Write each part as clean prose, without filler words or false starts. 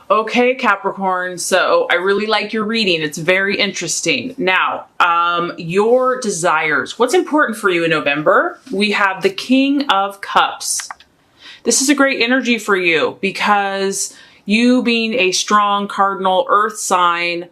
Okay, Capricorn, so I really like your reading. It's very interesting. Now, your desires. What's important for you in November? We have the King of Cups. This is a great energy for you because you being a strong cardinal earth sign,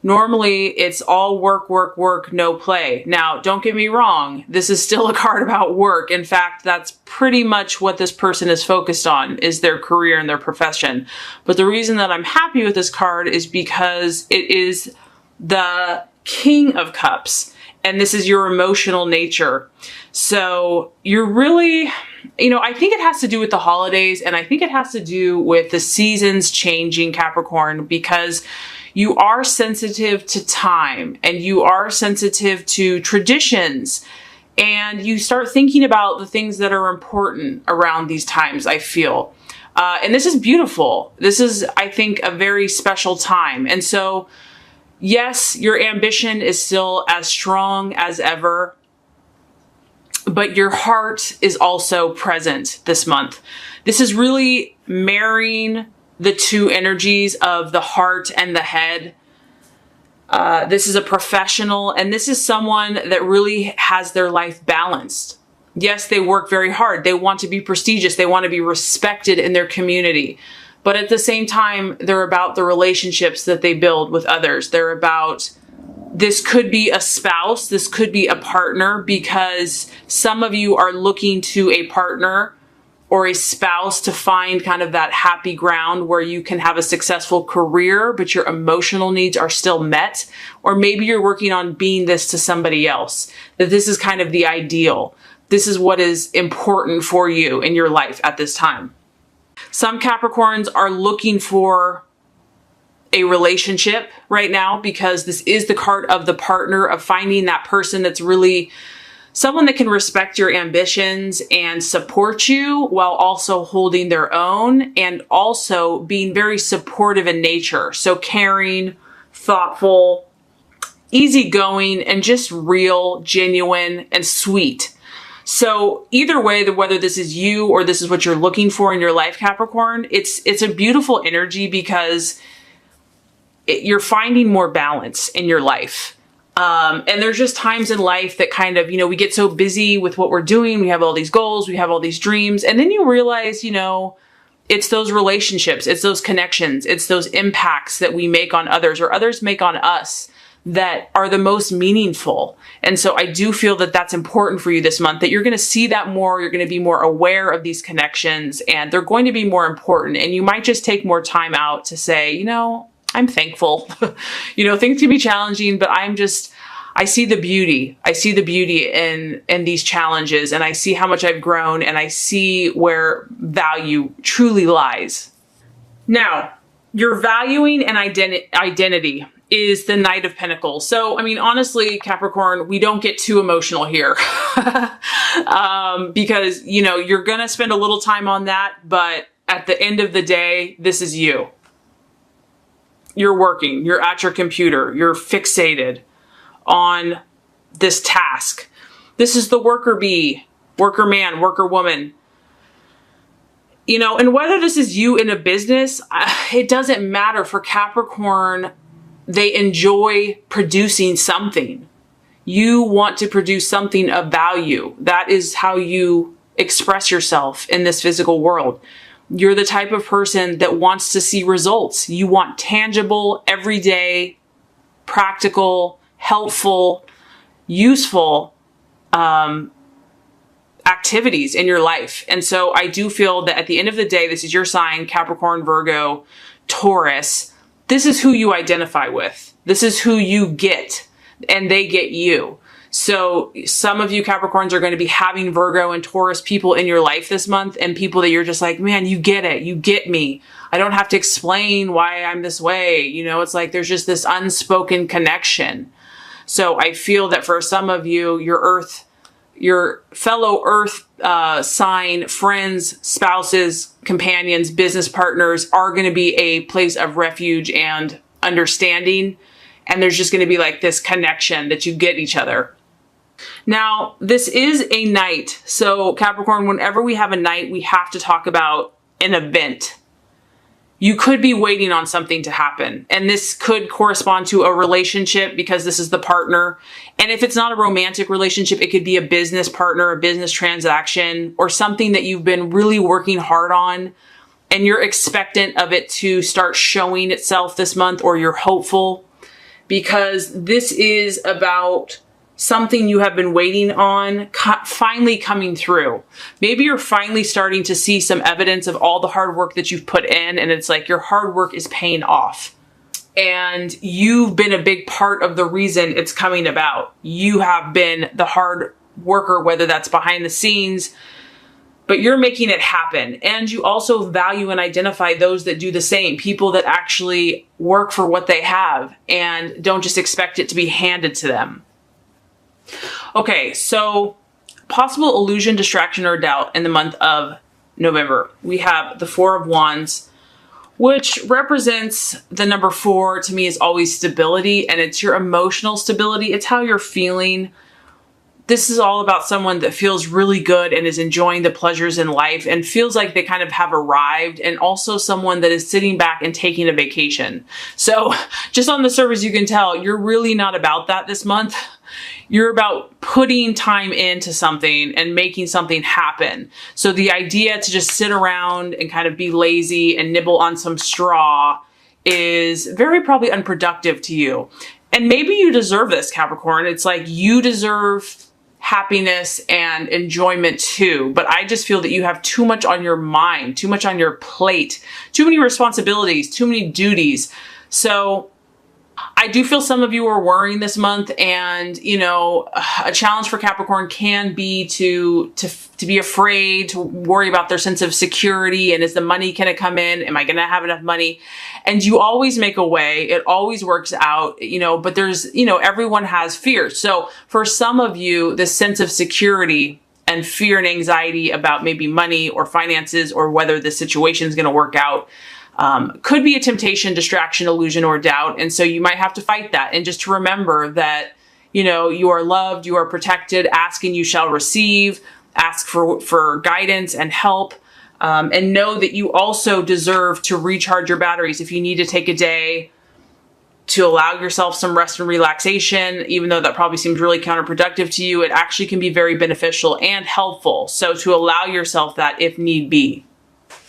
normally it's all work, work, work, no play. Now, don't get me wrong. This is still a card about work. In fact, that's pretty much what this person is focused on, is their career and their profession. But the reason that I'm happy with this card is because it is the King of Cups. And this is your emotional nature. So you're really, I think it has to do with the holidays, and I think it has to do with the seasons changing, Capricorn, because you are sensitive to time and you are sensitive to traditions, and you start thinking about the things that are important around these times, I feel. And this is beautiful. This is, I think, a very special time. And so, yes, your ambition is still as strong as ever, but your heart is also present this month. This is really marrying the two energies of the heart and the head. This is a professional, and this is someone that really has their life balanced. Yes, they work very hard. They want to be prestigious. They want to be respected in their community. But at the same time, they're about the relationships that they build with others. They're about, this could be a spouse, this could be a partner, because some of you are looking to a partner or a spouse to find kind of that happy ground where you can have a successful career, but your emotional needs are still met. Or maybe you're working on being this to somebody else, that this is kind of the ideal. This is what is important for you in your life at this time. Some Capricorns are looking for a relationship right now because this is the card of the partner, of finding that person that's really someone that can respect your ambitions and support you while also holding their own, and also being very supportive in nature. So caring, thoughtful, easygoing, and just real, genuine, and sweet. So either way, whether this is you or this is what you're looking for in your life, Capricorn, it's a beautiful energy because you're finding more balance in your life. And there's just times in life that kind of, we get so busy with what we're doing. We have all these goals, we have all these dreams. And then you realize, it's those relationships, it's those connections, it's those impacts that we make on others or others make on us that are the most meaningful. And so I do feel that that's important for you this month, that you're going to see that more. You're going to be more aware of these connections, and they're going to be more important. And you might just take more time out to say, I'm thankful. Things can be challenging, but I see the beauty. I see the beauty in these challenges, and I see how much I've grown, and I see where value truly lies. Now, your valuing and identity is the Knight of Pentacles. So, honestly, Capricorn, we don't get too emotional here because, you're going to spend a little time on that, but at the end of the day, this is you. You're working, you're at your computer, you're fixated on this task. This is the worker bee, worker man, worker woman. And whether this is you in a business, it doesn't matter. For Capricorn, they enjoy producing something. You want to produce something of value. That is how you express yourself in this physical world. You're the type of person that wants to see results. You want tangible, everyday, practical, helpful, useful activities in your life. And so I do feel that at the end of the day, this is your sign, Capricorn, Virgo, Taurus. This is who you identify with. This is who you get, and they get you. So some of you Capricorns are going to be having Virgo and Taurus people in your life this month, and people that you're just like, man, you get it. You get me. I don't have to explain why I'm this way. It's like there's just this unspoken connection. So I feel that for some of you, your fellow earth sign friends, spouses, companions, business partners are going to be a place of refuge and understanding. And there's just going to be like this connection that you get each other. Now, this is a night. So Capricorn, whenever we have a night, we have to talk about an event. You could be waiting on something to happen. And this could correspond to a relationship because this is the partner. And if it's not a romantic relationship, it could be a business partner, a business transaction, or something that you've been really working hard on and you're expectant of it to start showing itself this month, or you're hopeful, because this is about something you have been waiting on finally coming through. Maybe you're finally starting to see some evidence of all the hard work that you've put in, and it's like your hard work is paying off. And you've been a big part of the reason it's coming about. You have been the hard worker, whether that's behind the scenes, but you're making it happen. And you also value and identify those that do the same, people that actually work for what they have and don't just expect it to be handed to them. Okay, so possible illusion, distraction, or doubt in the month of November. We have the Four of Wands, which represents the number 4 to me is always stability, and it's your emotional stability. It's how you're feeling. This is all about someone that feels really good and is enjoying the pleasures in life and feels like they kind of have arrived, and also someone that is sitting back and taking a vacation. So just on the surface, you can tell you're really not about that this month. You're about putting time into something and making something happen. So the idea to just sit around and kind of be lazy and nibble on some straw is very probably unproductive to you. And maybe you deserve this, Capricorn. It's like you deserve happiness and enjoyment too. But I just feel that you have too much on your mind, too much on your plate, too many responsibilities, too many duties. So I do feel some of you are worrying this month, and, you know, a challenge for Capricorn can be to be afraid, to worry about their sense of security. And is the money going to come in? Am I going to have enough money? And you always make a way. It always works out, you know, but there's, you know, everyone has fear. So for some of you, this sense of security and fear and anxiety about maybe money or finances or whether the situation is going to work out could be a temptation, distraction, illusion, or doubt. And so you might have to fight that. And just to remember that, you know, you are loved, you are protected, ask and you shall receive, ask for guidance and help, and know that you also deserve to recharge your batteries. If you need to take a day to allow yourself some rest and relaxation, even though that probably seems really counterproductive to you, it actually can be very beneficial and helpful. So to allow yourself that if need be.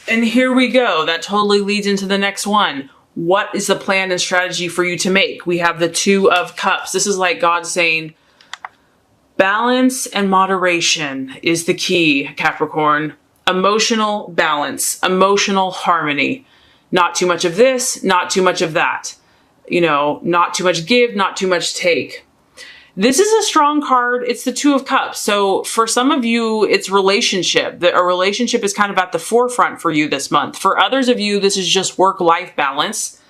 And here we go. That totally leads into the next one. What is the plan and strategy for you to make? We have the Two of Cups. This is like God saying, balance and moderation is the key, Capricorn. Emotional balance, emotional harmony. Not too much of this, not too much of that. You know, not too much give, not too much take. This is a strong card. It's the Two of Cups. So for some of you, it's relationship. A relationship is kind of at the forefront for you this month. For others of you, this is just work-life balance.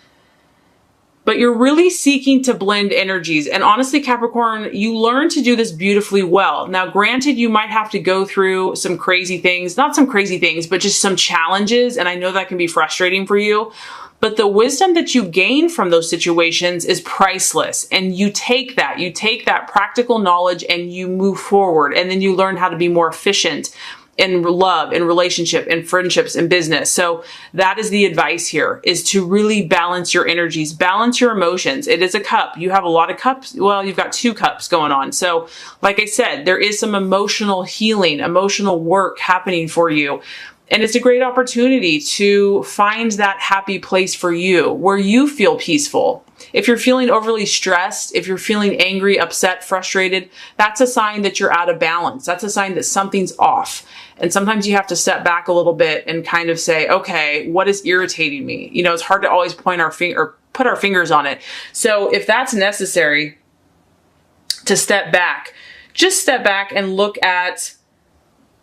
But you're really seeking to blend energies. And honestly, Capricorn, you learn to do this beautifully well. Now, granted, you might have to go through some crazy things, not some crazy things, but just some challenges. And I know that can be frustrating for you. But the wisdom that you gain from those situations is priceless. And you take that practical knowledge and you move forward. And then you learn how to be more efficient in love, in relationship, in friendships, in business. So that is the advice here, is to really balance your energies, balance your emotions. It is a cup. You have a lot of cups. Well, you've got 2 cups going on. So like I said, there is some emotional healing, emotional work happening for you. And it's a great opportunity to find that happy place for you where you feel peaceful. If you're feeling overly stressed, if you're feeling angry, upset, frustrated, that's a sign that you're out of balance. That's a sign that something's off. And sometimes you have to step back a little bit and kind of say, okay, what is irritating me? You know, it's hard to always point our finger or put our fingers on it. So if that's necessary to step back, just step back and look at,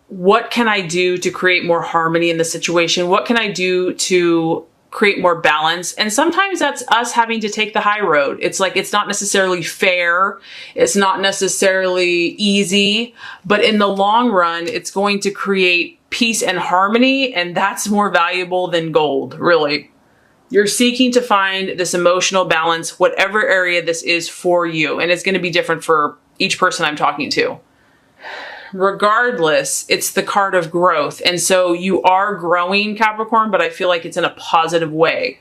what can I do to create more harmony in the situation? What can I do to create more balance? And sometimes that's us having to take the high road. It's like, it's not necessarily fair. It's not necessarily easy, but in the long run, it's going to create peace and harmony. And that's more valuable than gold, really. You're seeking to find this emotional balance, whatever area this is for you. And it's going to be different for each person I'm talking to. regardless, it's the card of growth. And so you are growing, Capricorn, but I feel like it's in a positive way.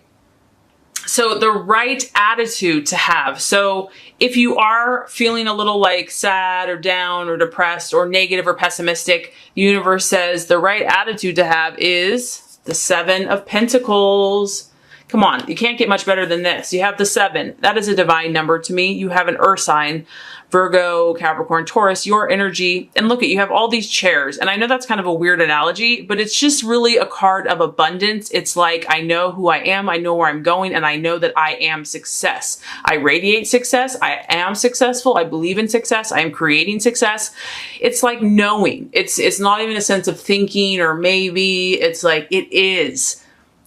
So the right attitude to have. So if you are feeling a little like sad or down or depressed or negative or pessimistic, the universe says the right attitude to have is the 7 of Pentacles. Come on, you can't get much better than this. You have the 7. That is a divine number to me. You have an earth sign, Virgo, Capricorn, Taurus, your energy. And look at, you have all these chairs. And I know that's kind of a weird analogy, but it's just really a card of abundance. It's like, I know who I am, I know where I'm going, and I know that I am success. I radiate success. I am successful. I believe in success. I am creating success. It's like knowing. It's not even a sense of thinking or maybe. It's like, it is.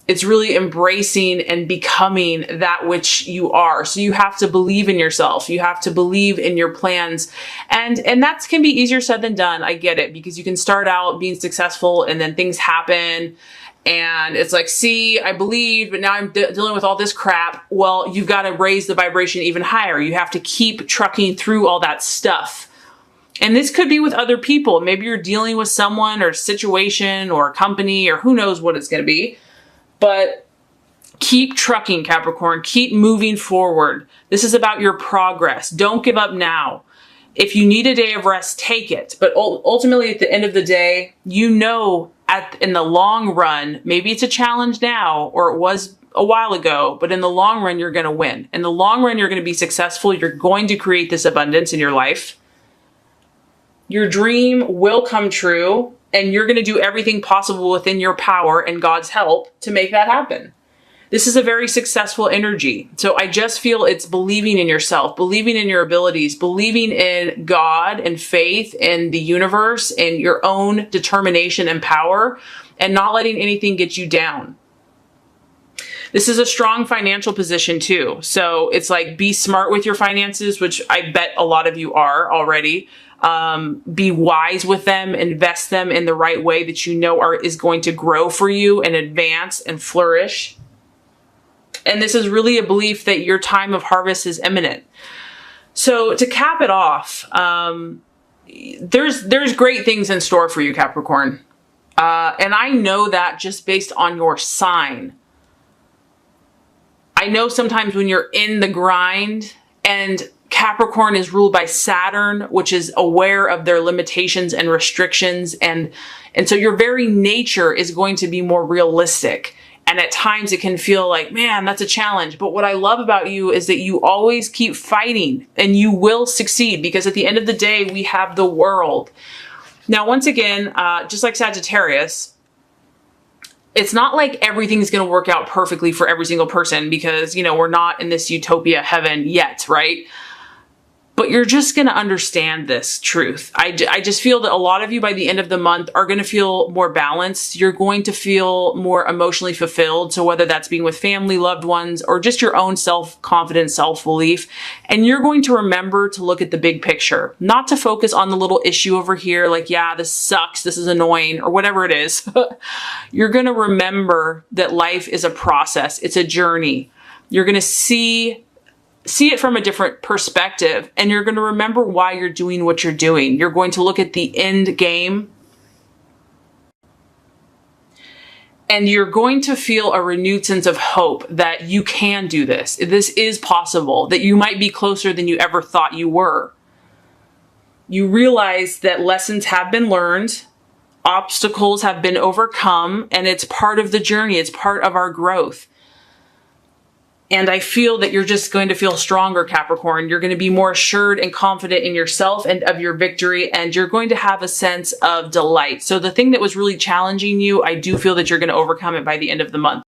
It's really embracing and becoming that which you are. So you have to believe in yourself. You have to believe in your plans. And that can be easier said than done. I get it, because you can start out being successful and then things happen. And it's like, see, I believed, but now I'm dealing with all this crap. Well, you've got to raise the vibration even higher. You have to keep trucking through all that stuff. And this could be with other people. Maybe you're dealing with someone or situation or a company or who knows what it's going to be. But keep trucking, Capricorn. Keep moving forward. This is about your progress. Don't give up now. If you need a day of rest, take it. But ultimately, at the end of the day, you know, in the long run, maybe it's a challenge now, or it was a while ago, but in the long run, you're going to win. In the long run, you're going to be successful. You're going to create this abundance in your life. Your dream will come true. And you're going to do everything possible within your power and God's help to make that happen. This is a very successful energy. So I just feel it's believing in yourself, believing in your abilities, believing in God and faith in the universe and your own determination and power, and not letting anything get you down. This is a strong financial position too. So it's like, be smart with your finances, which I bet a lot of you are already. Be wise with them, invest them in the right way that you know is going to grow for you and advance and flourish. And this is really a belief that your time of harvest is imminent. So to cap it off, there's great things in store for you, Capricorn. And I know that just based on your sign. I know sometimes when you're in the grind, and Capricorn is ruled by Saturn, which is aware of their limitations and restrictions. And so your very nature is going to be more realistic. And at times it can feel like, man, that's a challenge. But what I love about you is that you always keep fighting and you will succeed, because at the end of the day, we have the world. Now, once again, just like Sagittarius, it's not like everything's going to work out perfectly for every single person, because, you know, we're not in this utopia heaven yet, right? But you're just going to understand this truth. I just feel that a lot of you by the end of the month are going to feel more balanced. You're going to feel more emotionally fulfilled. So whether that's being with family, loved ones, or just your own self-confidence, self-belief, and you're going to remember to look at the big picture, not to focus on the little issue over here, like, yeah, this sucks, this is annoying, or whatever it is. You're going to remember that life is a process. It's a journey. You're going to see it from a different perspective, and you're going to remember why you're doing what you're doing. You're going to look at the end game, and you're going to feel a renewed sense of hope that you can do this. This is possible, that you might be closer than you ever thought you were. You realize that lessons have been learned, obstacles have been overcome, and it's part of the journey. It's part of our growth. And I feel that you're just going to feel stronger, Capricorn. You're going to be more assured and confident in yourself and of your victory, and you're going to have a sense of delight. So the thing that was really challenging you, I do feel that you're going to overcome it by the end of the month.